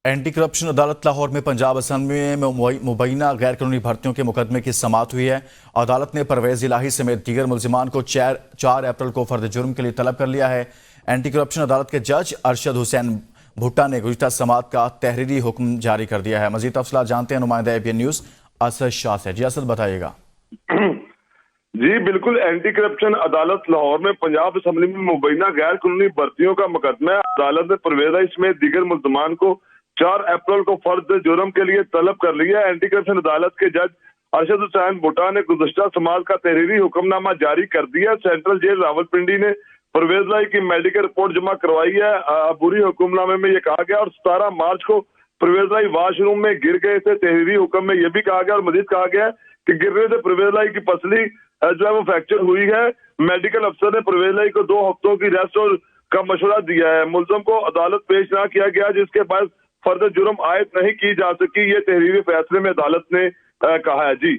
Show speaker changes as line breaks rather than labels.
Anti corruption अदालत लाहौर में Punjab assembly में मुबैना गैर कानूनी भर्तियों के मुकदमे की समाअत हुई है। अदालत ने परवेज इलाही समेत दीगर मुल्जिमान को 4 अप्रैल को फर्द जुर्म के लिए तलब कर लिया है। एंटी करप्शन अदालत के जज अरशद हुसैन भुट्टा ने गुज़िश्ता समाअत का तहरीरी हुक्म जारी कर दिया है। मज़ीद तफसीलात जानते हैं नुमाइंदा ABN न्यूज़ असद शाह से। जी असद, बताइएगा।
जी बिल्कुल, एंटी करप्शन अदालत लाहौर में पंजाब असम्बली में मुबैना गैर कानूनी भर्तियों का मुकदमा है। अदालत ने परवेज समेत दीगर मुल्जिमान को 4 अप्रैल को फर्द जुर्म के लिए तलब कर लिया है। एंटी करप्शन अदालत के जज अरशद हुसैन भुट्टा ने गुज़िश्ता समाअत का तहरीरी हुक्मनामा जारी कर दिया। सेंट्रल जेल रावलपिंडी ने परवेज लाई की मेडिकल रिपोर्ट जमा करवाई है। अबूरी हुक्मनामे में ये कहा गया और 17 मार्च को परवेज लाई वॉशरूम में गिर गए थे। तहरीरी हुक्म में यह भी कहा गया और मजीद कहा गया कि गिरने से परवेज लाई की पसली जो है वो फ्रैक्चर हुई है। मेडिकल अफसर ने परवेज लाई को 2 हफ्तों की रेस्ट और का मशवरा दिया है। मुल्ज़म को अदालत पेश ना किया गया, जिसके बाद फर्द जुर्म आयद नहीं की जा सकी। ये तहरीरी फैसले में अदालत ने कहा है। जी।